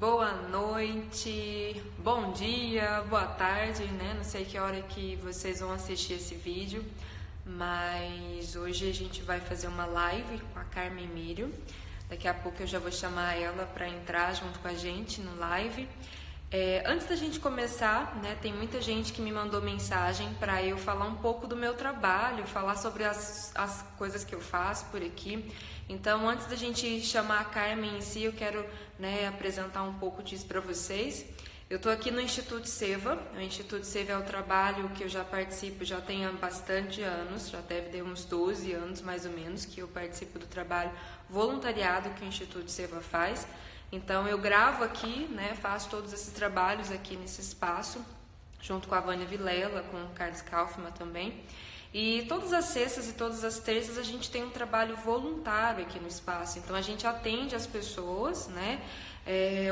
Boa noite, bom dia, boa tarde, né? Não sei que hora que vocês vão assistir esse vídeo, mas hoje a gente vai fazer uma live com a Carmen Mírio. Daqui a pouco eu já vou chamar ela para entrar junto com a gente no live. Antes da gente começar, né, tem muita gente que me mandou mensagem para eu falar um pouco do meu trabalho, falar sobre as coisas que eu faço por aqui. Então, antes da gente chamar a Carmen em si, eu quero, né, apresentar um pouco disso para vocês. Eu estou aqui no Instituto Seva. O Instituto Seva é o trabalho que eu já participo já tem há bastante anos, já deve ter uns 12 anos mais ou menos que eu participo do trabalho voluntariado que o Instituto Seva faz. Então eu gravo aqui, né, faço todos esses trabalhos aqui nesse espaço, junto com a Vânia Vilela, com o Carlos Kaufmann também. E todas as sextas e todas as terças a gente tem um trabalho voluntário aqui no espaço. Então a gente atende as pessoas, né,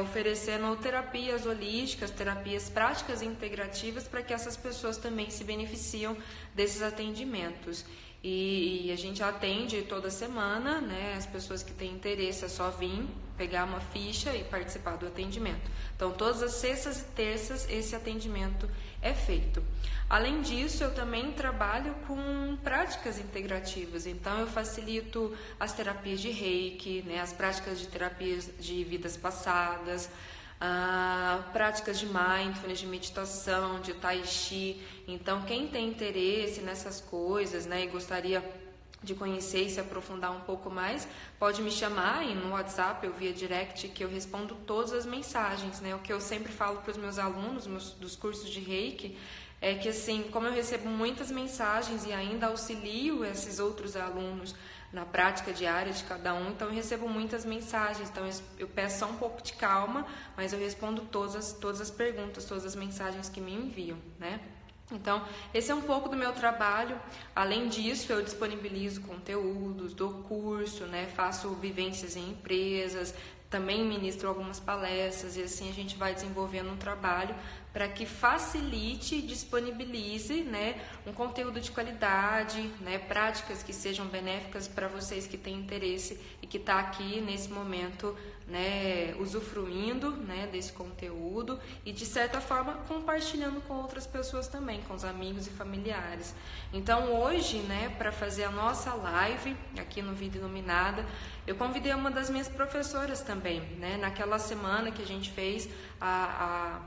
oferecendo terapias holísticas, terapias práticas e integrativas para que essas pessoas também se beneficiam desses atendimentos. E a gente atende toda semana, né? As pessoas que têm interesse é só vir, pegar uma ficha e participar do atendimento. Então, todas as sextas e terças esse atendimento é feito. Além disso, eu também trabalho com práticas integrativas. Então, eu facilito as terapias de Reiki, né? As práticas de terapias de vidas passadas, práticas de mindfulness, de meditação, de tai chi. Então, quem tem interesse nessas coisas, né, e gostaria de conhecer e se aprofundar um pouco mais, pode me chamar e no WhatsApp, eu via direct, que eu respondo todas as mensagens, né? O que eu sempre falo para os meus alunos dos cursos de Reiki é que, assim, como eu recebo muitas mensagens e ainda auxilio esses outros alunos na prática diária de cada um, então eu recebo muitas mensagens, então eu peço só um pouco de calma, mas eu respondo todas as perguntas, todas as mensagens que me enviam, né? Então, esse é um pouco do meu trabalho. Além disso, eu disponibilizo conteúdos, dou curso, né? Faço vivências em empresas, também ministro algumas palestras e assim a gente vai desenvolvendo um trabalho para que facilite e disponibilize, né, um conteúdo de qualidade, né, práticas que sejam benéficas para vocês que têm interesse e que está aqui nesse momento, né, usufruindo, né, desse conteúdo e de certa forma compartilhando com outras pessoas também, com os amigos e familiares. Então hoje, né, para fazer a nossa live aqui no Vida Iluminada, eu convidei uma das minhas professoras também, né, naquela semana que a gente fez a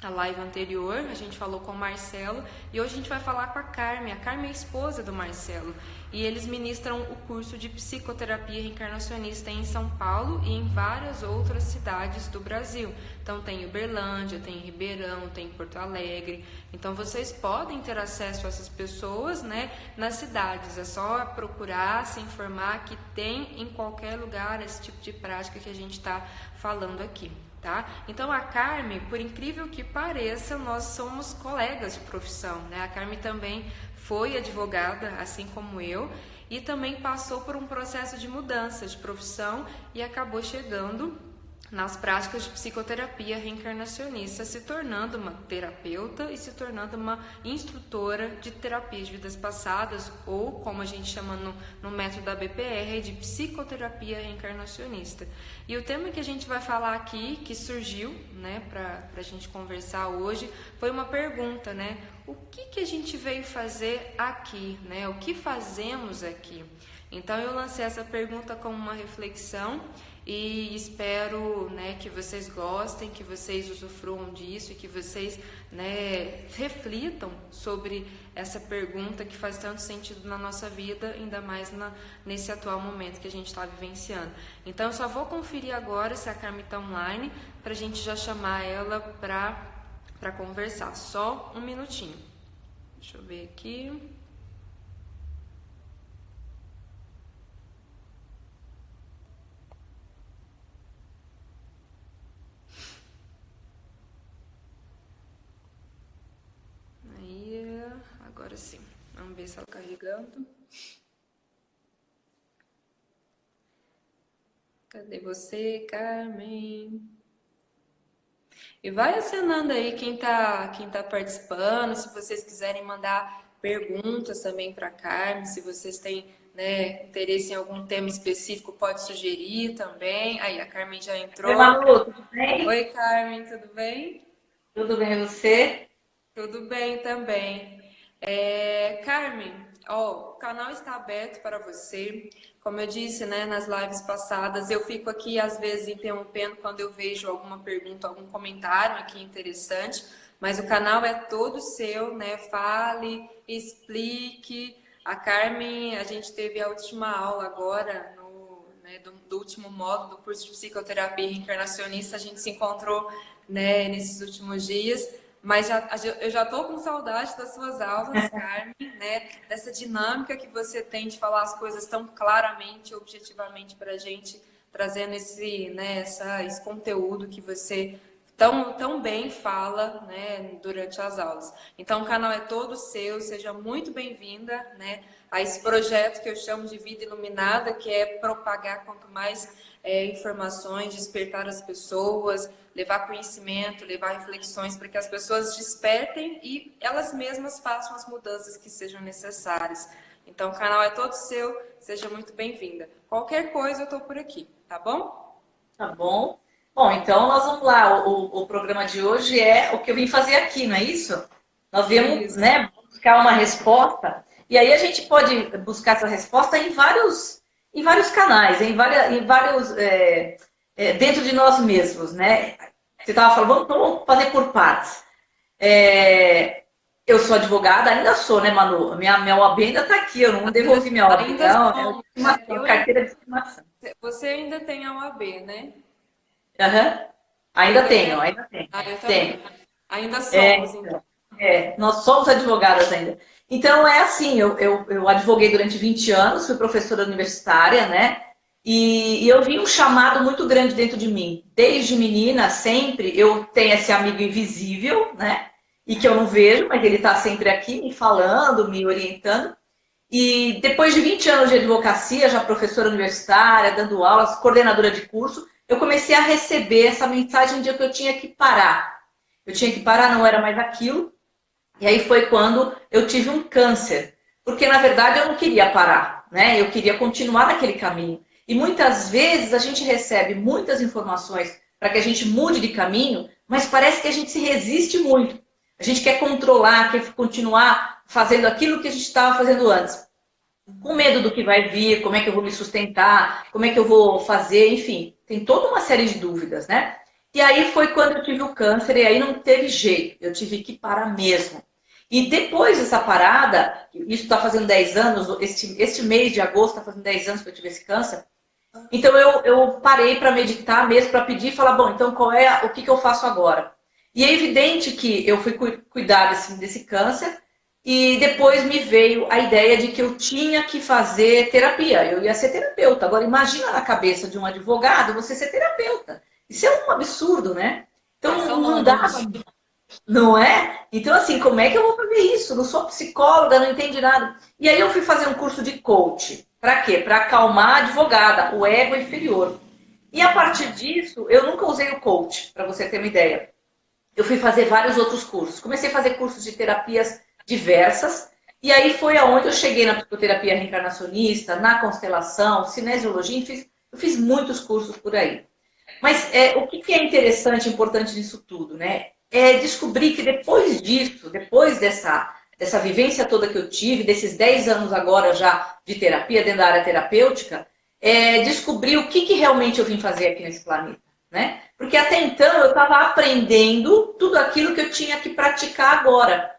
live anterior, a gente falou com o Marcelo e hoje a gente vai falar com a Carmen. A Carmen é a esposa do Marcelo e eles ministram o curso de psicoterapia reencarnacionista em São Paulo e em várias outras cidades do Brasil. Então tem Uberlândia, tem Ribeirão, tem Porto Alegre. Então vocês podem ter acesso a essas pessoas, né, nas cidades. É só procurar, se informar que tem em qualquer lugar esse tipo de prática que a gente está falando aqui. Tá? Então a Carmen, por incrível que pareça, nós somos colegas de profissão, né? A Carmen também foi advogada, assim como eu, e também passou por um processo de mudança de profissão e acabou chegando nas práticas de psicoterapia reencarnacionista, se tornando uma terapeuta e se tornando uma instrutora de terapia de vidas passadas, ou como a gente chama no método da BPR, de psicoterapia reencarnacionista. E o tema que a gente vai falar aqui, que surgiu, né, para a gente conversar hoje, foi uma pergunta, né? O que a gente veio fazer aqui, né? O que fazemos aqui? Então eu lancei essa pergunta como uma reflexão e espero, né, que vocês gostem, que vocês usufruam disso e que vocês, né, reflitam sobre essa pergunta que faz tanto sentido na nossa vida, ainda mais nesse atual momento que a gente está vivenciando. Então eu só vou conferir agora se a Carmen está online para a gente já chamar ela para conversar. Só um minutinho. Deixa eu ver aqui. Agora sim, vamos ver se ela está carregando. Cadê você, Carmen? E vai acenando aí quem tá participando, se vocês quiserem mandar perguntas também para Carmen, se vocês têm, né, interesse em algum tema específico, pode sugerir também. Aí, a Carmen já Oi, entrou. Manu, tudo bem? Oi, Carmen, tudo bem? Tudo bem, você? Tudo bem também. Carmen, ó, o canal está aberto para você. Como eu disse, né, nas lives passadas, eu fico aqui às vezes interrompendo quando eu vejo alguma pergunta, algum comentário aqui interessante, mas o canal é todo seu, né? Fale, explique. A Carmen, a gente teve a última aula agora né, do último módulo do curso de psicoterapia reencarnacionista, a gente se encontrou, né, nesses últimos dias. Mas eu já estou com saudade das suas aulas, Carmen, né? Dessa dinâmica que você tem de falar as coisas tão claramente, objetivamente para a gente, trazendo esse conteúdo que você tão bem fala, né, durante as aulas. Então, o canal é todo seu, seja muito bem-vinda, né, a esse projeto que eu chamo de Vida Iluminada, que é propagar quanto mais informações, despertar as pessoas, levar conhecimento, levar reflexões para que as pessoas despertem e elas mesmas façam as mudanças que sejam necessárias. Então, o canal é todo seu, seja muito bem-vinda. Qualquer coisa eu estou por aqui, tá bom? Tá bom? Bom, então nós vamos lá. O programa de hoje é o que eu vim fazer aqui, não é isso? Nós viemos, Isso. né, buscar uma resposta, e aí a gente pode buscar essa resposta em vários canais, em vários, dentro de nós mesmos, né? Você estava falando, vamos fazer por partes. É, eu sou advogada, ainda sou, né, Manu? Minha OAB ainda está aqui, eu não devolvi minha OAB, Ainda não, é de somos, né? estimação, carteira de estimação. Você ainda tem a UAB, né? Aham. Eu Ainda também. tenho, ainda tenho. Ah, eu também. Tenho. Ainda somos, então. Então, nós somos advogadas ainda. Então, é assim, eu advoguei durante 20 anos, fui professora universitária, né? E eu vi um chamado muito grande dentro de mim. Desde menina, sempre, eu tenho esse amigo invisível, né? E que eu não vejo, mas ele está sempre aqui me falando, me orientando. E depois de 20 anos de advocacia, já professora universitária, dando aulas, coordenadora de curso, eu comecei a receber essa mensagem de que eu tinha que parar. Eu tinha que parar, não era mais aquilo. E aí foi quando eu tive um câncer. Porque, na verdade, eu não queria parar, né? Eu queria continuar naquele caminho. E muitas vezes a gente recebe muitas informações para que a gente mude de caminho, mas parece que a gente se resiste muito. A gente quer controlar, quer continuar fazendo aquilo que a gente estava fazendo antes. Com medo do que vai vir, como é que eu vou me sustentar, como é que eu vou fazer, enfim, tem toda uma série de dúvidas, né? E aí foi quando eu tive o câncer, e aí não teve jeito, eu tive que parar mesmo. E depois dessa parada, isso está fazendo 10 anos, este mês de agosto está fazendo 10 anos que eu tive esse câncer, então eu parei para meditar mesmo, para pedir e falar, bom, então o que eu faço agora? E é evidente que eu fui cuidar desse câncer, e depois me veio a ideia de que eu tinha que fazer terapia. Eu ia ser terapeuta. Agora, imagina na cabeça de um advogado você ser terapeuta. Isso é um absurdo, né? Esse é Então, o não nome. dava, não é? Então, assim, como é que eu vou fazer isso? Não sou psicóloga, não entendi nada. E aí eu fui fazer um curso de coach. Para quê? Para acalmar a advogada, o ego inferior. E a partir disso, eu nunca usei o coach, para você ter uma ideia. Eu fui fazer vários outros cursos. Comecei a fazer cursos de terapias diversas, e aí foi aonde eu cheguei na psicoterapia reencarnacionista, na constelação, cinesiologia, eu fiz muitos cursos por aí. Mas o que é interessante e importante nisso tudo, né? É descobrir que depois disso, depois dessa vivência toda que eu tive, desses 10 anos agora já de terapia, dentro da área terapêutica, descobrir o que realmente eu vim fazer aqui nesse planeta, né? Porque até então eu estava aprendendo tudo aquilo que eu tinha que praticar agora.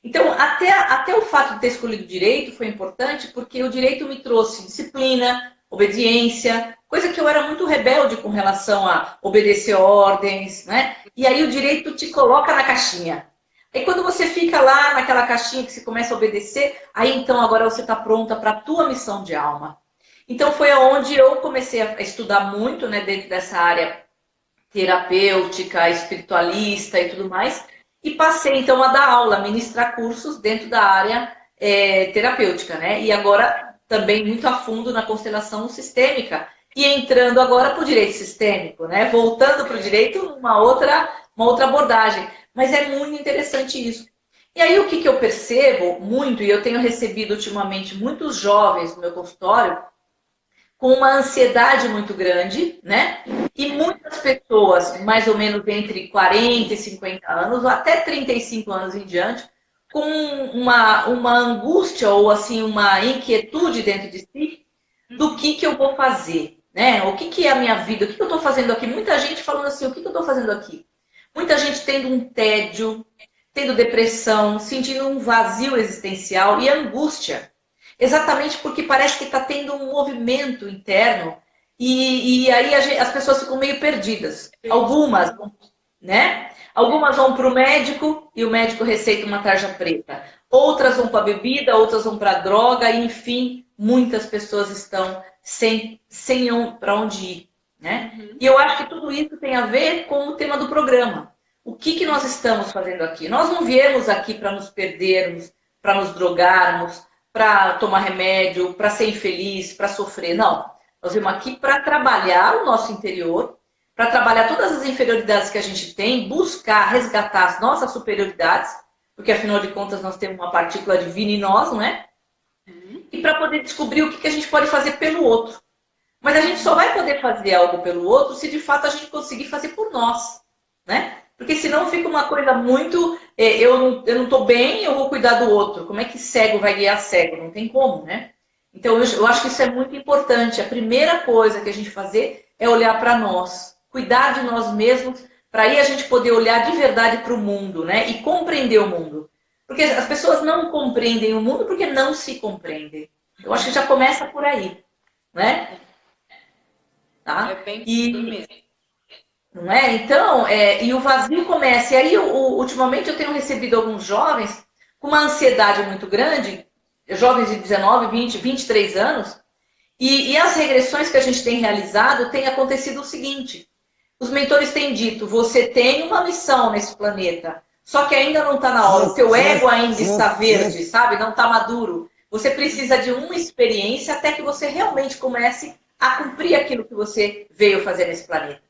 Então, até o fato de ter escolhido direito foi importante, porque o direito me trouxe disciplina, obediência, coisa que eu era muito rebelde com relação a obedecer ordens, né? E aí o direito te coloca na caixinha. E quando você fica lá naquela caixinha que você começa a obedecer, aí então agora você está pronta para a tua missão de alma. Então foi onde eu comecei a estudar muito, né, dentro dessa área terapêutica, espiritualista e tudo mais, e passei então a dar aula, a ministrar cursos dentro da área terapêutica, né? E agora também muito a fundo na constelação sistêmica e entrando agora para o direito sistêmico, né? Voltando para o direito uma outra abordagem, mas é muito interessante isso. E aí o que eu percebo muito, e eu tenho recebido ultimamente muitos jovens no meu consultório, com uma ansiedade muito grande, né? E muitas pessoas, mais ou menos entre 40 e 50 anos, ou até 35 anos em diante, com uma angústia ou assim uma inquietude dentro de si do que eu vou fazer, né? O que é a minha vida? O que eu estou fazendo aqui? Muita gente falando assim, o que eu estou fazendo aqui? Muita gente tendo um tédio, tendo depressão, sentindo um vazio existencial e angústia. Exatamente porque parece que está tendo um movimento interno e aí as pessoas ficam meio perdidas. Algumas, né? Algumas vão para o médico e o médico receita uma tarja preta. Outras vão para a bebida, outras vão para a droga, e, enfim, muitas pessoas estão sem para onde ir. Né? E eu acho que tudo isso tem a ver com o tema do programa. O que nós estamos fazendo aqui? Nós não viemos aqui para nos perdermos, para nos drogarmos, para tomar remédio, para ser infeliz, para sofrer. Não. Nós viemos aqui para trabalhar o nosso interior, para trabalhar todas as inferioridades que a gente tem, buscar resgatar as nossas superioridades, porque afinal de contas nós temos uma partícula divina em nós, não é? E para poder descobrir o que a gente pode fazer pelo outro. Mas a gente só vai poder fazer algo pelo outro se de fato a gente conseguir fazer por nós, né? Porque senão fica uma coisa muito, eu não estou bem, eu vou cuidar do outro. Como é que cego vai guiar cego? Não tem como, né? Então eu acho que isso é muito importante. A primeira coisa que a gente fazer é olhar para nós, cuidar de nós mesmos, para aí a gente poder olhar de verdade para o mundo, né? E compreender o mundo. Porque as pessoas não compreendem o mundo porque não se compreendem. Eu acho que já começa por aí, né? Tá? É bem mesmo. Não é? Então, e o vazio começa. E aí, ultimamente, eu tenho recebido alguns jovens com uma ansiedade muito grande, jovens de 19, 20, 23 anos, e as regressões que a gente tem realizado tem acontecido o seguinte: os mentores têm dito, você tem uma missão nesse planeta, só que ainda não está na hora, o teu ego ainda está verde, sabe? Não está maduro. Você precisa de uma experiência até que você realmente comece a cumprir aquilo que você veio fazer nesse planeta.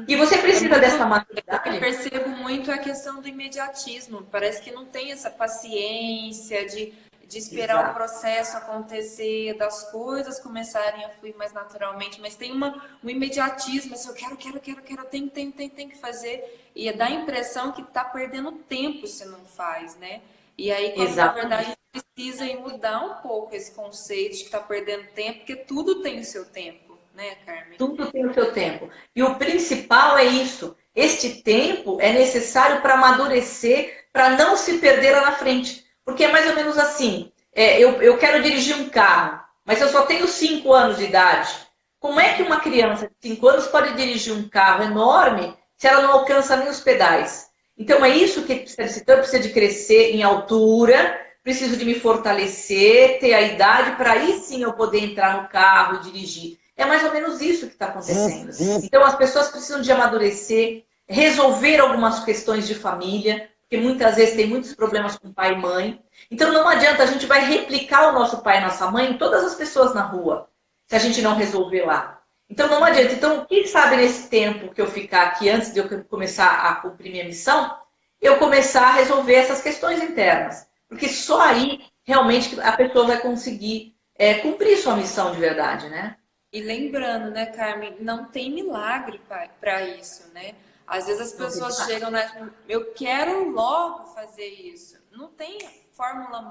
E você precisa dessa maturidade. Eu percebo muito a questão do imediatismo. Parece que não tem essa paciência de esperar o processo acontecer, das coisas começarem a fluir mais naturalmente, mas tem um imediatismo, assim, eu quero, tem que fazer, e dá a impressão que está perdendo tempo se não faz, né? E aí, quando na verdade a gente precisa ir mudar um pouco esse conceito de que está perdendo tempo, porque tudo tem o seu tempo, né, Carmen? Tudo tem o seu tempo. E o principal é isso. Este tempo é necessário para amadurecer, para não se perder lá na frente. Porque é mais ou menos assim, eu quero dirigir um carro, mas eu só tenho 5 anos de idade. Como é que uma criança de 5 anos pode dirigir um carro enorme se ela não alcança nem os pedais? Então é isso que precisa. Então eu preciso de crescer em altura, preciso de me fortalecer, ter a idade para aí sim eu poder entrar no carro e dirigir. É mais ou menos isso que está acontecendo. Então as pessoas precisam de amadurecer, resolver algumas questões de família, porque muitas vezes tem muitos problemas com pai e mãe. Então não adianta, a gente vai replicar o nosso pai e nossa mãe em todas as pessoas na rua, se a gente não resolver lá. Então não adianta. Então, quem sabe nesse tempo que eu ficar aqui, antes de eu começar a cumprir minha missão, eu começar a resolver essas questões internas. Porque só aí, realmente, a pessoa vai conseguir cumprir sua missão de verdade, né? E lembrando, né, Carmen, não tem milagre para isso, né? Às vezes as pessoas chegam eu quero logo fazer isso. Não tem fórmula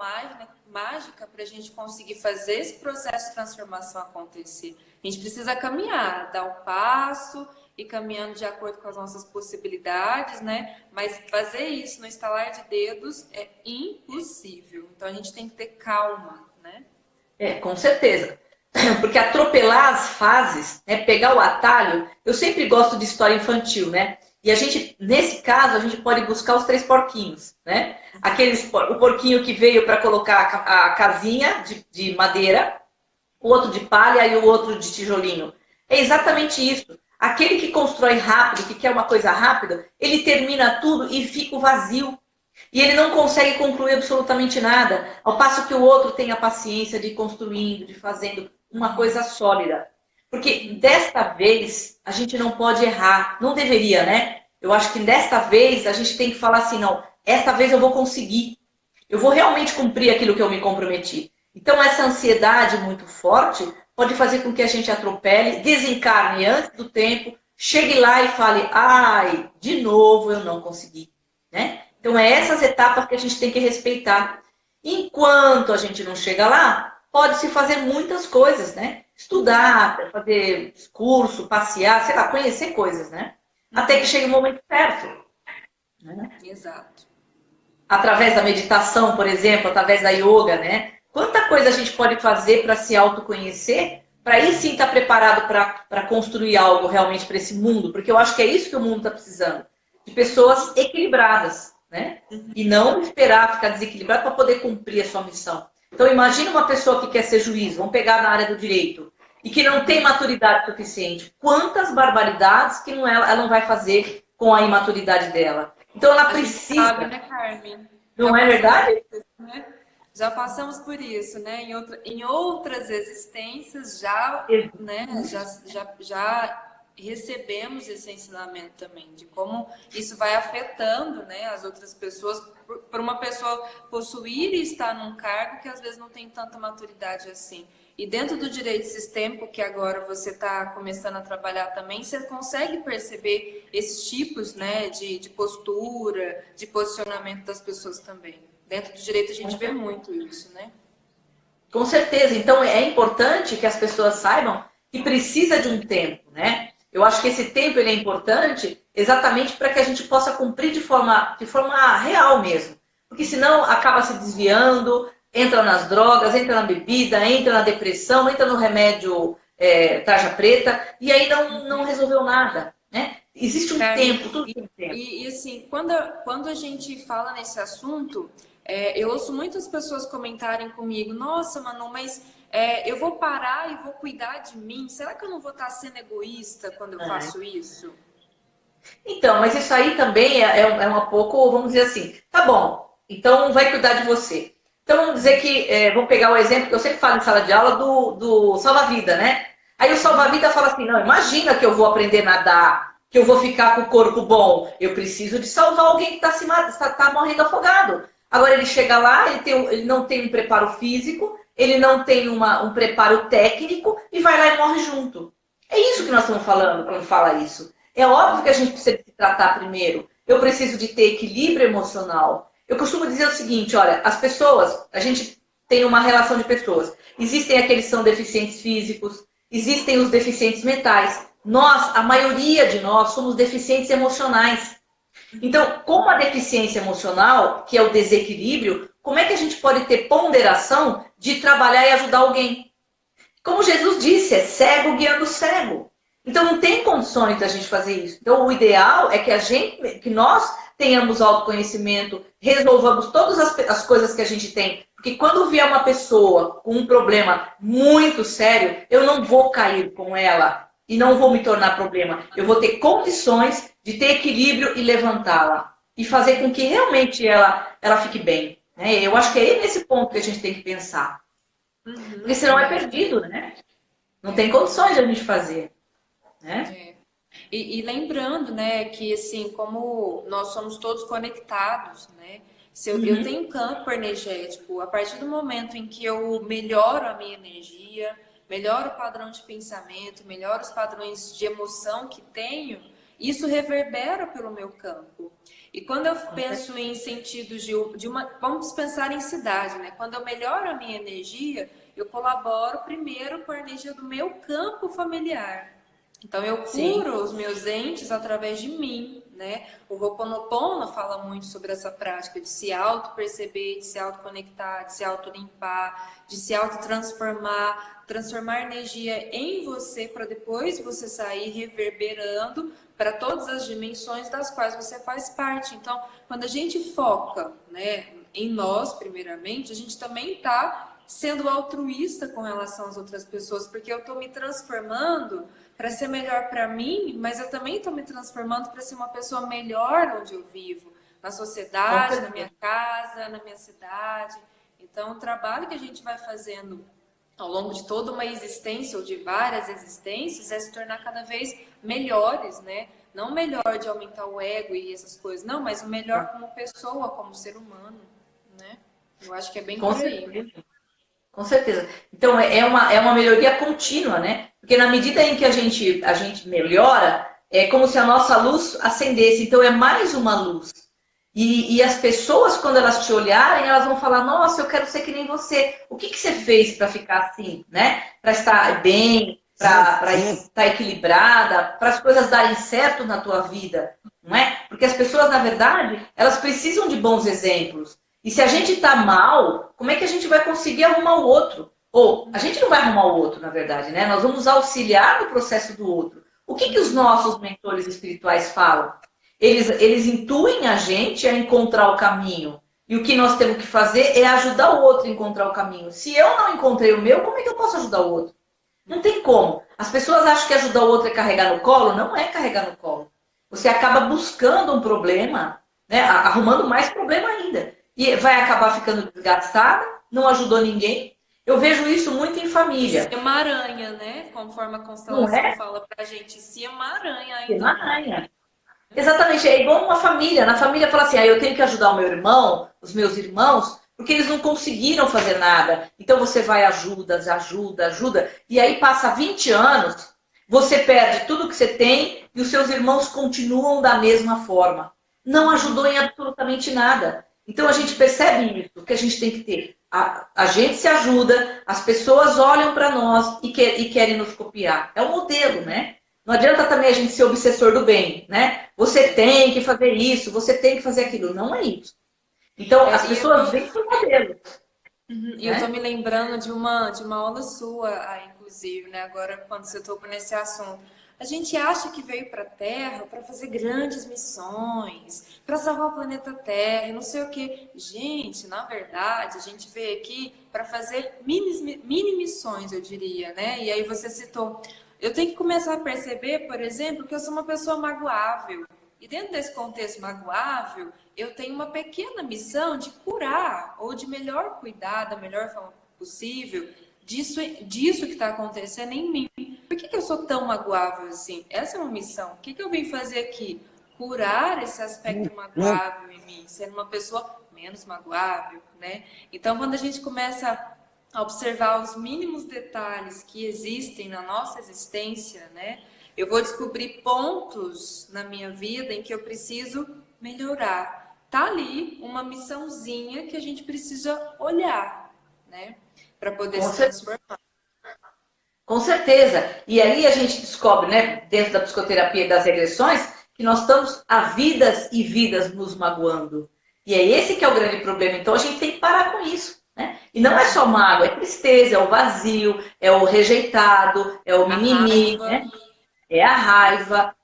mágica para a gente conseguir fazer esse processo de transformação acontecer. A gente precisa caminhar, dar um passo e caminhando de acordo com as nossas possibilidades, né? Mas fazer isso no estalar de dedos é impossível. Então a gente tem que ter calma, né? Com certeza. Porque atropelar as fases, né, pegar o atalho, eu sempre gosto de história infantil, né? E a gente, nesse caso, a gente pode buscar os 3 porquinhos, né? O porquinho que veio para colocar a casinha de madeira, o outro de palha e o outro de tijolinho. É exatamente isso. Aquele que constrói rápido, que quer uma coisa rápida, ele termina tudo e fica o vazio. E ele não consegue concluir absolutamente nada, ao passo que o outro tem a paciência de ir construindo, de fazendo uma coisa sólida. Porque desta vez a gente não pode errar, não deveria, né? Eu acho que desta vez a gente tem que falar assim, não, esta vez eu vou conseguir. Eu vou realmente cumprir aquilo que eu me comprometi. Então, essa ansiedade muito forte pode fazer com que a gente atropele, desencarne antes do tempo, chegue lá e fale, ai, de novo eu não consegui, né? Então, é essas etapas que a gente tem que respeitar. Enquanto a gente não chega lá, pode-se fazer muitas coisas, né? Estudar, fazer curso, passear, sei lá, conhecer coisas, né? Até que chegue o momento certo, né? Exato. Através da meditação, por exemplo, através da yoga, né? Quanta coisa a gente pode fazer para se autoconhecer, para aí sim estar preparado para construir algo realmente para esse mundo, porque eu acho que é isso que o mundo está precisando, de pessoas equilibradas, né? E não esperar ficar desequilibrado para poder cumprir a sua missão. Então imagina uma pessoa que quer ser juiz, vamos pegar na área do direito, e que não tem maturidade suficiente. Quantas barbaridades que ela não vai fazer com a imaturidade dela? Então ela precisa. Sabe, né, Carmen? Não é verdade? Né? Já passamos por isso, né? Em outras existências já, né? Já recebemos esse ensinamento também de como isso vai afetando, né, as outras pessoas, por uma pessoa possuir e estar num cargo que às vezes não tem tanta maturidade assim. E dentro do direito sistêmico, que agora você está começando a trabalhar também, você consegue perceber esses tipos, né, de postura, de posicionamento das pessoas também. Dentro do direito a gente vê muito isso, né? Com certeza. Então é importante que as pessoas saibam que precisa de um tempo, né? Eu acho que esse tempo ele é importante exatamente para que a gente possa cumprir de forma real mesmo. Porque senão acaba se desviando, entra nas drogas, entra na bebida, entra na depressão, entra no remédio tarja preta, e aí não resolveu nada, né? Existe um tempo, tudo tem tempo. E assim, quando a gente fala nesse assunto, eu ouço muitas pessoas comentarem comigo, nossa, Manu, mas eu vou parar e vou cuidar de mim. Será que eu não vou estar sendo egoísta quando eu faço isso? Então, mas isso aí também é um pouco, vamos dizer assim, tá bom, então vai cuidar de você. Então vamos dizer que, vamos pegar o exemplo que eu sempre falo em sala de aula do salva-vida, né? Aí o salva-vida fala assim, não, imagina que eu vou aprender a nadar, que eu vou ficar com o corpo bom, eu preciso de salvar alguém que está morrendo afogado. Agora ele chega lá, ele não tem um preparo físico, ele não tem um preparo técnico e vai lá e morre junto. É isso que nós estamos falando quando fala isso. É óbvio que a gente precisa se tratar primeiro. Eu preciso de ter equilíbrio emocional. Eu costumo dizer o seguinte, olha, as pessoas, a gente tem uma relação de pessoas. Existem aqueles que são deficientes físicos, existem os deficientes mentais. Nós, a maioria de nós, somos deficientes emocionais. Então, com a deficiência emocional, que é o desequilíbrio, como é que a gente pode ter ponderação de trabalhar e ajudar alguém? Como Jesus disse, é cego guiando cego. Então não tem condições da gente fazer isso. Então o ideal é que nós tenhamos autoconhecimento, resolvamos todas as coisas que a gente tem. Porque quando vier uma pessoa com um problema muito sério, eu não vou cair com ela e não vou me tornar problema. Eu vou ter condições de ter equilíbrio e levantá-la. E fazer com que realmente ela fique bem. Né? Eu acho que é nesse ponto que a gente tem que pensar. Porque senão é perdido, né? Não tem condições de a gente fazer. Né? E lembrando, né, que assim, como nós somos todos conectados, né? Se eu tenho um campo energético, a partir do momento em que eu melhoro a minha energia, melhoro o padrão de pensamento, melhoro os padrões de emoção que tenho, isso reverbera pelo meu campo. E quando eu penso em sentidos de uma... Vamos pensar em cidade, né? Quando eu melhoro a minha energia, eu colaboro primeiro com a energia do meu campo familiar. Então, eu curo os meus entes através de mim, né? O Ho'oponopono fala muito sobre essa prática de se auto-perceber, de se auto-conectar, de se auto-limpar, de se auto-transformar, transformar energia em você para depois você sair reverberando para todas as dimensões das quais você faz parte. Então, quando a gente foca, né, em nós, primeiramente, a gente também está sendo altruísta com relação às outras pessoas, porque eu estou me transformando para ser melhor para mim, mas eu também estou me transformando para ser uma pessoa melhor onde eu vivo, na sociedade, na minha casa, na minha cidade. Então, o trabalho que a gente vai fazendo ao longo de toda uma existência ou de várias existências é se tornar cada vez melhores, né? Não melhor de aumentar o ego e essas coisas, não, mas o melhor como pessoa, como ser humano, né? Eu acho que é bem Com por aí. certeza. Com certeza. Então, é uma melhoria contínua, né? Porque na medida em que a gente melhora, é como se a nossa luz acendesse. Então, é mais uma luz. E as pessoas, quando elas te olharem, elas vão falar: Nossa, eu quero ser que nem você. O que você fez para ficar assim, né? Para estar bem, para estar equilibrada, para as coisas darem certo na tua vida, não é? Porque as pessoas, na verdade, elas precisam de bons exemplos. E se a gente está mal, como é que a gente vai conseguir arrumar o outro? Ou a gente não vai arrumar o outro, na verdade, né? Nós vamos auxiliar no processo do outro. O que os nossos mentores espirituais falam? Eles intuem a gente a encontrar o caminho. E o que nós temos que fazer é ajudar o outro a encontrar o caminho. Se eu não encontrei o meu, como é que eu posso ajudar o outro? Não tem como. As pessoas acham que ajudar o outro é carregar no colo. Não é carregar no colo. Você acaba buscando um problema, né? Arrumando mais problema ainda. E vai acabar ficando desgastada, não ajudou ninguém. Eu vejo isso muito em E se família. emaranha, né? Conforme a Não constelação é? fala pra gente, se emaranha Tem ainda mais. maranha. Exatamente, é igual uma família. Na família fala assim, eu tenho que ajudar o meu irmão, os meus irmãos, porque eles não conseguiram fazer nada. Então você vai, ajuda. E aí passa 20 anos, você perde tudo que você tem e os seus irmãos continuam da mesma forma. Não ajudou em absolutamente nada. Então a gente percebe isso, que a gente tem que ter. A gente se ajuda, as pessoas olham para nós e querem nos copiar. É o modelo, né? Não adianta também a gente ser obsessor do bem, né? Você tem que fazer isso, você tem que fazer aquilo. Não é isso. Então, as E pessoas veem o modelo, eu tô né? me lembrando de uma aula sua, inclusive, né? Agora, quando você tocou nesse assunto. A gente acha que veio para a Terra para fazer grandes missões, para salvar o planeta Terra, e não sei o quê. Gente, na verdade, a gente veio aqui para fazer mini missões, eu diria, né? E aí você citou. Eu tenho que começar a perceber, por exemplo, que eu sou uma pessoa magoável. E dentro desse contexto magoável, eu tenho uma pequena missão de curar ou de melhor cuidar da melhor forma possível disso que está acontecendo em mim. Por que eu sou tão magoável assim? Essa é uma missão. O que eu vim fazer aqui? Curar esse aspecto magoável em mim, ser uma pessoa menos magoável, né? Então, quando a gente começa a observar os mínimos detalhes que existem na nossa existência, né? Eu vou descobrir pontos na minha vida em que eu preciso melhorar. Tá ali uma missãozinha que a gente precisa olhar, né? Para poder Com se certeza. transformar. Com certeza. E aí a gente descobre, né, dentro da psicoterapia e das regressões, que nós estamos há vidas e vidas nos magoando. E é esse que é o grande problema. Então a gente tem que parar com isso, né? E não é só mágoa, é tristeza, é o vazio, é o rejeitado, é o A mimimi, raiva. né? É a raiva,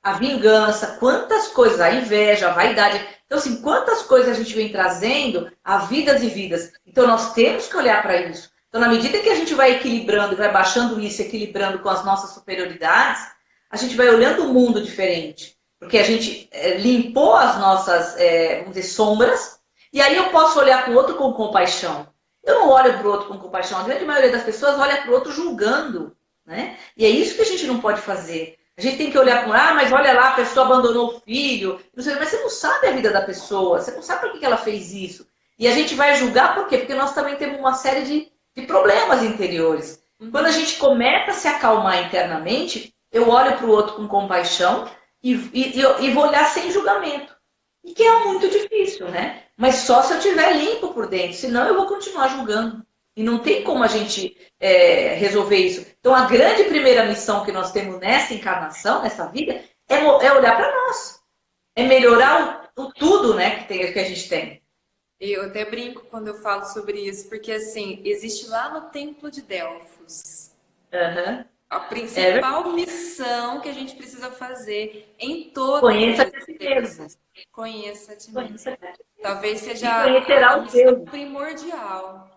a vingança, quantas coisas, a inveja, a vaidade. Então, assim, quantas coisas a gente vem trazendo a vidas e vidas. Então, nós temos que olhar para isso. Então, na medida que a gente vai equilibrando, vai baixando isso, equilibrando com as nossas superioridades, a gente vai olhando o mundo diferente. Porque a gente limpou as nossas, vamos dizer, sombras, e aí eu posso olhar para o outro com compaixão. Eu não olho para o outro com compaixão. A grande maioria das pessoas olha para o outro julgando, né? E é isso que a gente não pode fazer. A gente tem que olhar para mas olha lá, a pessoa abandonou o filho. Não sei, mas você não sabe a vida da pessoa, você não sabe por que ela fez isso. E a gente vai julgar por quê? Porque nós também temos uma série de problemas interiores. Quando a gente começa a se acalmar internamente, eu olho para o outro com compaixão e vou olhar sem julgamento. E que é muito difícil, né? Mas só se eu estiver limpo por dentro, senão eu vou continuar julgando. E não tem como a gente resolver isso. Então, a grande primeira missão que nós temos nessa encarnação, nessa vida, é olhar para nós. É melhorar o tudo, né, que a gente tem. Eu até brinco quando eu falo sobre isso, porque assim, existe lá no Templo de Delfos Uhum. a principal missão que a gente precisa fazer em todas as Conheça a ti mesmo. existências. Conheça a ti mesmo. Conheça a ti mesmo. Talvez E seja conhecerá a o missão teu. primordial.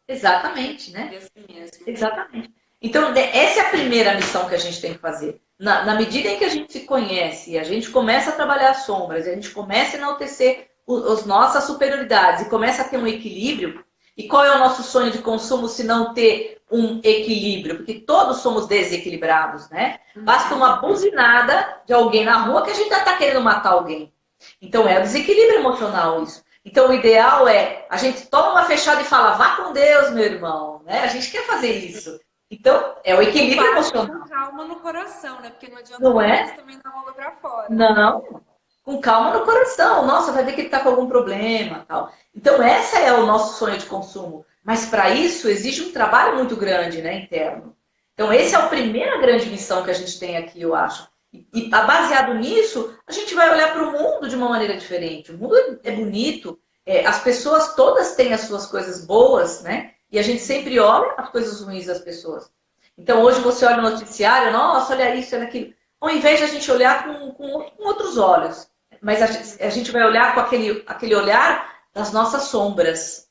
Exatamente, né? Esse mesmo. Exatamente. Então, essa é a primeira missão que a gente tem que fazer. Na medida em que a gente se conhece, a gente começa a trabalhar as sombras, a gente começa a enaltecer as nossas superioridades e começa a ter um equilíbrio. E qual é o nosso sonho de consumo se não ter um equilíbrio? Porque todos somos desequilibrados, né? Basta uma buzinada de alguém na rua que a gente já está querendo matar alguém. Então é o desequilíbrio emocional isso. Então, o ideal é a gente toma uma fechada e fala, vá com Deus, meu irmão, né? A gente quer fazer isso. Então, é o E com equilíbrio paz e emocional, com calma no coração, né? Porque não adianta não falar é? isso também da boca pra fora, né? Não, com calma no coração. Nossa, vai ver que ele está com algum problema, tal. Então, essa é o nosso sonho de consumo. Mas para isso exige um trabalho muito grande, né, interno. Então, essa é a primeira grande missão que a gente tem aqui, eu acho. E baseado nisso, a gente vai olhar para o mundo de uma maneira diferente. O mundo é bonito, as pessoas todas têm as suas coisas boas, né? E a gente sempre olha as coisas ruins das pessoas. Então, hoje você olha o noticiário, nossa, olha isso, olha aquilo. Ao invés de a gente olhar com outros olhos, mas a gente vai olhar com aquele olhar das nossas sombras.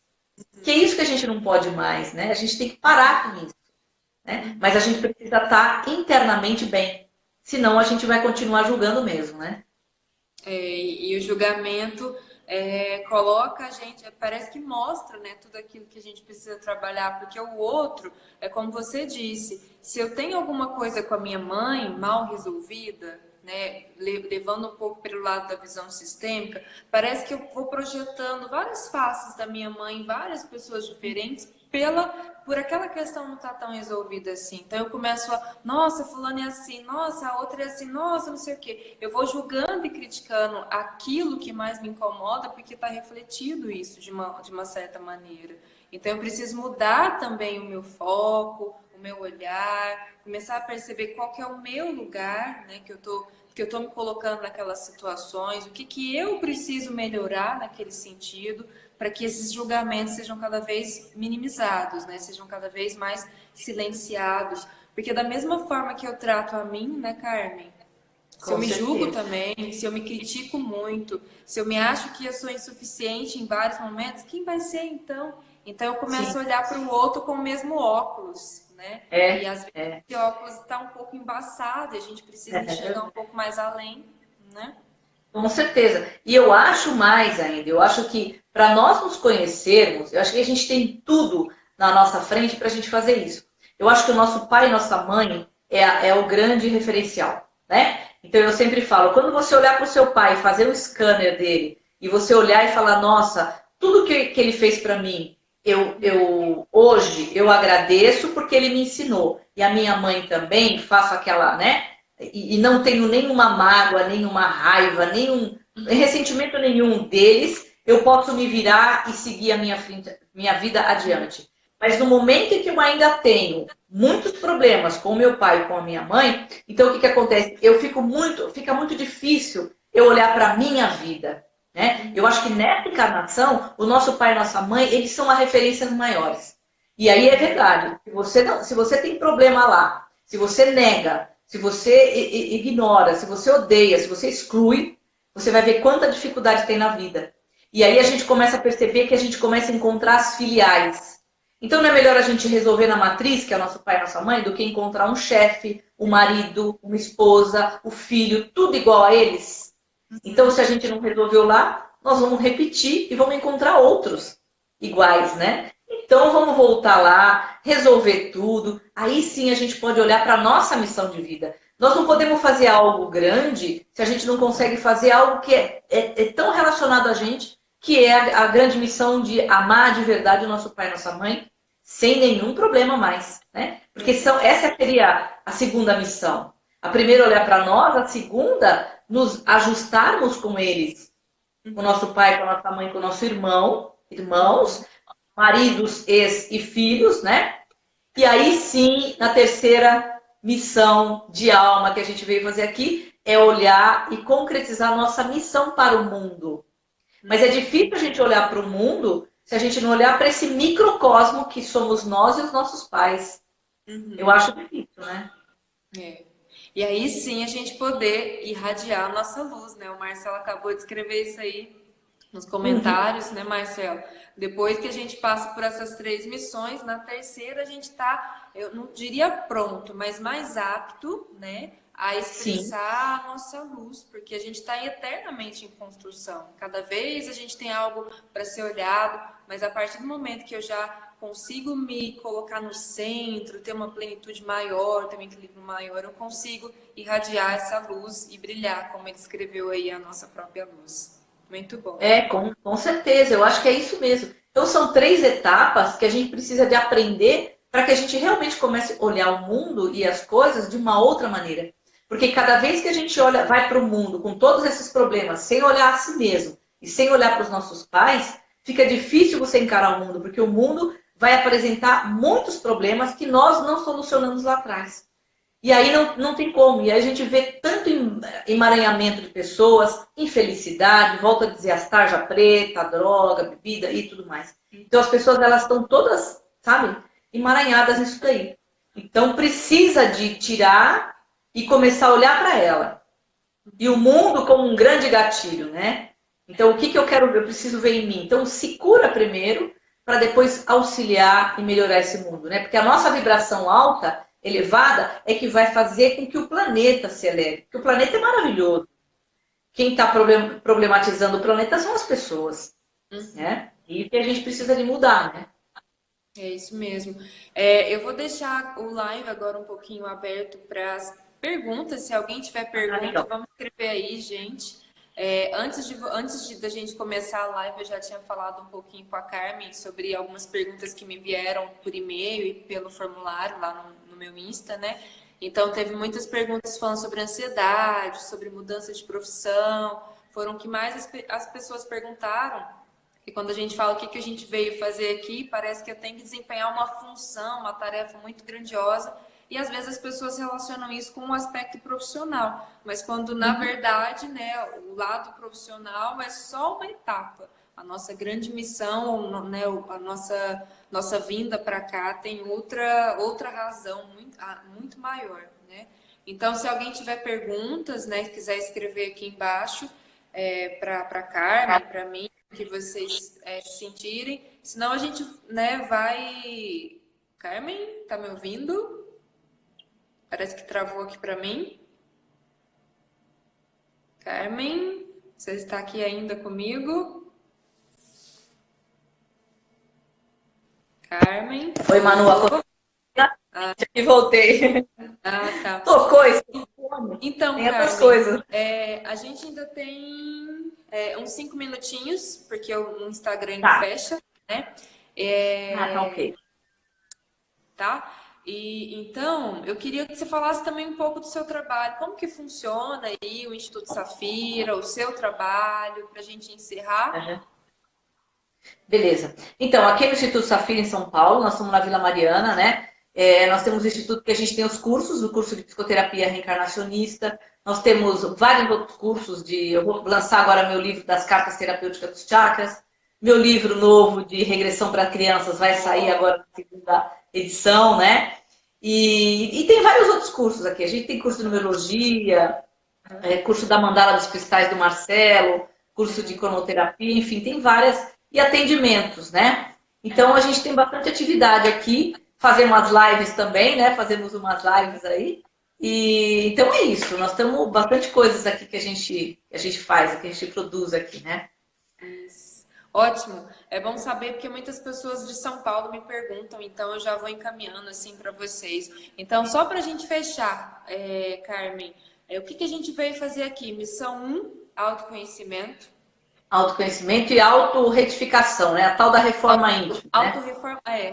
Que é isso que a gente não pode mais, né? A gente tem que parar com isso, né? Mas a gente precisa estar internamente bem. Senão a gente vai continuar julgando mesmo, né? E o julgamento coloca a gente, parece que mostra, né, tudo aquilo que a gente precisa trabalhar, porque o outro, é como você disse, se eu tenho alguma coisa com a minha mãe mal resolvida, né, levando um pouco pelo lado da visão sistêmica, parece que eu vou projetando várias faces da minha mãe em várias pessoas diferentes por aquela questão não estar tão resolvida assim. Então eu começo a, nossa, fulano é assim, nossa, a outra é assim, nossa, não sei o quê. Eu vou julgando e criticando aquilo que mais me incomoda porque está refletido isso de uma certa maneira. Então eu preciso mudar também o meu foco, o meu olhar, começar a perceber qual que é o meu lugar, né, que eu tô me colocando naquelas situações, o que eu preciso melhorar naquele sentido, para que esses julgamentos sejam cada vez minimizados, né? Sejam cada vez mais silenciados. Porque da mesma forma que eu trato a mim, né, Carmen? Se eu Com me julgo certeza. também, se eu me critico muito, se eu me acho que eu sou insuficiente em vários momentos, quem vai ser então? Então eu começo Sim, a olhar para o outro com o mesmo óculos, né? E é, às vezes é. esse óculos está um pouco embaçado e a gente precisa enxergar um pouco mais além, né? Com certeza. E eu acho mais ainda, eu acho que para nós nos conhecermos, eu acho que a gente tem tudo na nossa frente para a gente fazer isso. Eu acho que o nosso pai e nossa mãe é o grande referencial, né? Então eu sempre falo, quando você olhar para o seu pai, fazer o scanner dele, e você olhar e falar, nossa, tudo que ele fez para mim, hoje eu agradeço porque ele me ensinou. E a minha mãe também, faço aquela, né? E não tenho nenhuma mágoa, nenhuma raiva, nenhum ressentimento nenhum deles, eu posso me virar e seguir a minha vida adiante. Mas no momento em que eu ainda tenho muitos problemas com o meu pai e com a minha mãe, então o que acontece? Fica muito difícil eu olhar para a minha vida. Né? Eu acho que nessa encarnação, o nosso pai e nossa mãe, eles são uma referência maiores. E aí é verdade, se você tem problema lá, se você nega, se você ignora, se você odeia, se você exclui, você vai ver quanta dificuldade tem na vida. E aí a gente começa a perceber que a gente começa a encontrar as filiais. Então não é melhor a gente resolver na matriz, que é o nosso pai e nossa mãe, do que encontrar um chefe, um marido, uma esposa, o filho, tudo igual a eles? Então se a gente não resolveu lá, nós vamos repetir e vamos encontrar outros iguais, né? Então vamos voltar lá, resolver tudo. Aí sim a gente pode olhar para a nossa missão de vida. Nós não podemos fazer algo grande se a gente não consegue fazer algo que é tão relacionado a gente, que é a grande missão de amar de verdade o nosso pai e nossa mãe, sem nenhum problema mais, né? Porque essa seria a segunda missão. A primeira, olhar para nós, a segunda, nos ajustarmos com eles, com o nosso pai, com a nossa mãe, com o nosso irmãos, maridos, ex e filhos, né? E aí sim, na terceira missão de alma que a gente veio fazer aqui, é olhar e concretizar a nossa missão para o mundo. Mas é difícil a gente olhar para o mundo se a gente não olhar para esse microcosmo que somos nós e os nossos pais. Eu acho difícil, né? É. E aí sim a gente poder irradiar a nossa luz, né? O Marcelo acabou de escrever isso aí nos Uhum. comentários, né, Marcelo? Depois que a gente passa por essas três missões, na terceira a gente está, eu não diria pronto, mas mais apto, né, a Sim, expressar a nossa luz, porque a gente está eternamente em construção. Cada vez a gente tem algo para ser olhado, mas a partir do momento que eu já consigo me colocar no centro, ter uma plenitude maior, ter um equilíbrio maior, eu consigo irradiar essa luz e brilhar, como ele escreveu aí, a nossa própria luz. Muito bom. Com certeza, eu acho que é isso mesmo. Então, são 3 etapas que a gente precisa de aprender para que a gente realmente comece a olhar o mundo e as coisas de uma outra maneira. Porque cada vez que a gente olha, vai para o mundo com todos esses problemas, sem olhar a si mesmo e sem olhar para os nossos pais, fica difícil você encarar o mundo, porque o mundo vai apresentar muitos problemas que nós não solucionamos lá atrás. E aí não tem como. E aí a gente vê tanto emaranhamento de pessoas, infelicidade, volta a dizer as tarja preta, a droga, a bebida e tudo mais. Então as pessoas elas estão todas, sabe, emaranhadas nisso daí. Então precisa de tirar e começar a olhar para ela. E o mundo como um grande gatilho, né? Então o que eu quero, eu preciso ver em mim? Então se cura primeiro para depois auxiliar e melhorar esse mundo, né? Porque a nossa vibração alta elevada é que vai fazer com que o planeta se eleve. Porque o planeta é maravilhoso. Quem está problematizando o planeta são as pessoas. Né? E que a gente precisa de mudar, né? É isso mesmo. Eu vou deixar o live agora um pouquinho aberto para as perguntas. Se alguém tiver pergunta, vamos escrever aí, gente. Antes da gente começar a live, eu já tinha falado um pouquinho com a Carmen sobre algumas perguntas que me vieram por e-mail e pelo formulário lá no meu Insta, né? Então, teve muitas perguntas falando sobre ansiedade, sobre mudança de profissão. Foram o que mais as pessoas perguntaram. E quando a gente fala o que a gente veio fazer aqui, parece que eu tenho que desempenhar uma função, uma tarefa muito grandiosa. E às vezes as pessoas relacionam isso com um aspecto profissional. Mas quando, na verdade, né, o lado profissional é só uma etapa. A nossa grande missão, né, a nossa vinda para cá tem outra razão muito maior, né? Então, se alguém tiver perguntas, né, quiser escrever aqui embaixo, para Carmen, para mim, que vocês sentirem. Senão a gente, né, vai... Carmen, tá me ouvindo? Parece que travou aqui para mim. Carmen, você está aqui ainda comigo? Carmen? Oi, Manu. E voltei. Tá. Tocou isso. Então, tem outras Carmen, coisas. A gente ainda tem uns 5 minutinhos, porque o Instagram fecha, né? Tá ok. Tá? E então, eu queria que você falasse também um pouco do seu trabalho, como que funciona aí o Instituto Safira, o seu trabalho, para a gente encerrar. Beleza. Então, aqui no Instituto Safira, em São Paulo, nós estamos na Vila Mariana, né? Nós temos o instituto que a gente tem os cursos, o curso de psicoterapia reencarnacionista, nós temos vários outros cursos eu vou lançar agora meu livro das cartas terapêuticas dos chakras, meu livro novo de regressão para crianças vai sair agora na segunda edição, né? E tem vários outros cursos aqui. A gente tem curso de numerologia, curso da mandala dos cristais do Marcelo, curso de cronoterapia, enfim, tem várias, e atendimentos, né? Então a gente tem bastante atividade aqui, fazemos umas lives também, né? Fazemos umas lives aí. E então é isso, nós temos bastante coisas aqui que a gente faz, que a gente produz aqui, né? Isso. Ótimo, é bom saber porque muitas pessoas de São Paulo me perguntam, então eu já vou encaminhando assim para vocês. Então, só para a gente fechar, Carmen, o que a gente veio fazer aqui? Missão 1, autoconhecimento. Autoconhecimento e autorretificação, né? A tal da reforma íntima.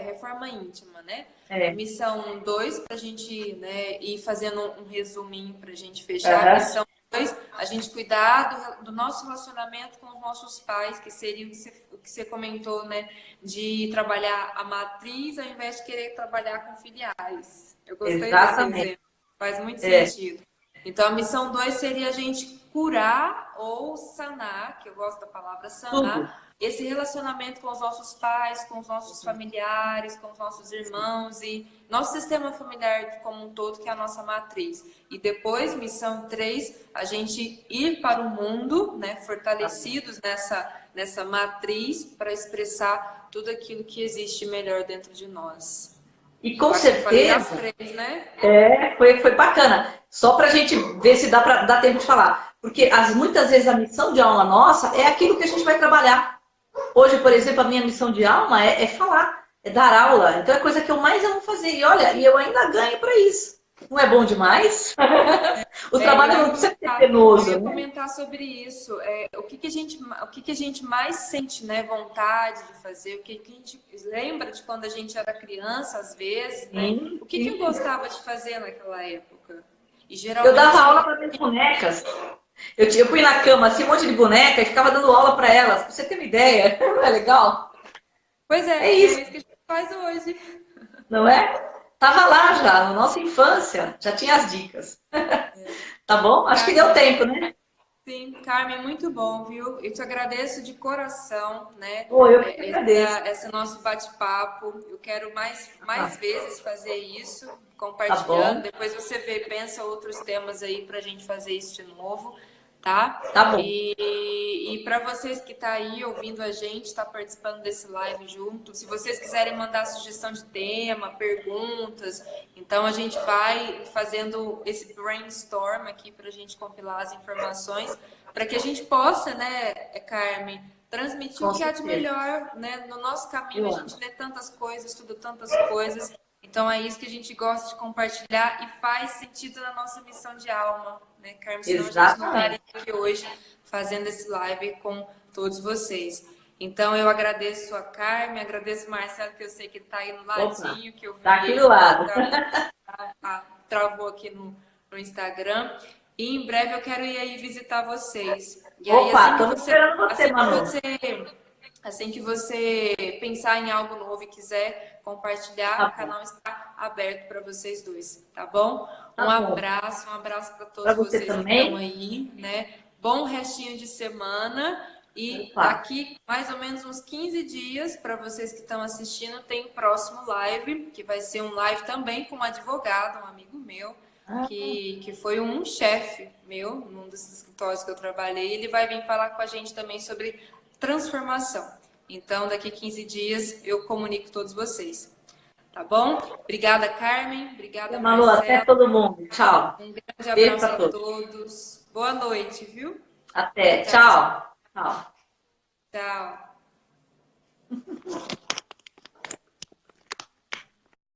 Reforma íntima, né? Missão 2, para a gente, né, ir fazendo um resuminho para a gente fechar. Missão 2, a gente cuidar do nosso relacionamento com os nossos pais, que seria o que você comentou, né? De trabalhar a matriz ao invés de querer trabalhar com filiais. Eu gostei desse exemplo. Faz muito sentido. Então, a missão 2 seria a gente curar ou sanar, que eu gosto da palavra sanar, esse relacionamento com os nossos pais, com os nossos familiares, com os nossos irmãos e nosso sistema familiar como um todo, que é a nossa matriz. E depois, missão 3, a gente ir para o mundo, né, fortalecidos nessa matriz para expressar tudo aquilo que existe melhor dentro de nós. E com certeza, três, né? Foi bacana. Só para a gente ver se dá tempo de falar. Porque muitas vezes a missão de alma nossa é aquilo que a gente vai trabalhar. Hoje, por exemplo, a minha missão de alma é falar, é dar aula. Então é a coisa que eu mais amo fazer. E olha, eu ainda ganho para isso. Não é bom demais? O trabalho não precisa ser Eu penoso, ia né? comentar sobre isso. O que que a gente mais sente, né, vontade de fazer? O que a gente lembra de quando a gente era criança, às vezes, né? Sim, O que eu sim. gostava de fazer naquela época? E Eu dava aula geralmente, para minhas bonecas. Eu fui na cama, assim, um monte de boneca e ficava dando aula para elas. Pra você ter uma ideia, não é legal? pois É é, e isso, é isso que a gente faz hoje. não é? Tava lá já, na nossa infância, já tinha as dicas. Tá bom? Acho que deu Carmen, tempo, né? sim, Carmen, muito bom, viu? Eu te agradeço de coração, né? Pô, eu que agradeço. Esse nosso bate-papo. Eu quero mais Ah, vezes fazer isso, tá compartilhando. bom, Depois você vê, pensa outros temas aí para a gente fazer isso de novo, tá? tá bom. E para vocês que estão aí ouvindo a gente, está participando desse live junto, se vocês quiserem mandar sugestão de tema, perguntas, então a gente vai fazendo esse brainstorm aqui para a gente compilar as informações, para que a gente possa, né, Carmen, transmitir o Com que há de certeza. melhor, né? No nosso caminho a Eu gente amo. lê tantas coisas, estuda tantas coisas, então é isso que a gente gosta de compartilhar e faz sentido na nossa missão de alma, né, Carmen? Senão a gente não estaria Exatamente. aqui hoje fazendo esse live com todos vocês. Então eu agradeço a Carmen, agradeço o Marcelo, que eu sei que ele está aí no Opa, ladinho, que eu tá vi aqui ele do quando lado. travou aqui no Instagram. E em breve eu quero ir aí visitar vocês. E aí, Opa, estamos esperando você, Manu. assim que você pensar em algo novo e quiser compartilhar, Tá o bom, canal está aberto para vocês dois, tá bom? tá bom. Um abraço para Para todos você vocês que estão também. aí, né? Bom restinho de semana e Opa, daqui mais ou menos uns 15 dias, para vocês que estão assistindo, tem o próximo live, que vai ser um live também com um advogado, um amigo meu, que foi um chefe meu, num dos escritórios que eu trabalhei. Ele vai vir falar com a gente também sobre transformação. Então, daqui 15 dias eu comunico todos vocês. Tá bom? Obrigada, Carmen. Obrigada, Manu, até Marcelo. todo mundo. Tchau. Um grande Beijo abraço para a todos. todos. Boa noite, viu? Até. Tchau, tchau. Tchau. Tchau. Tchau.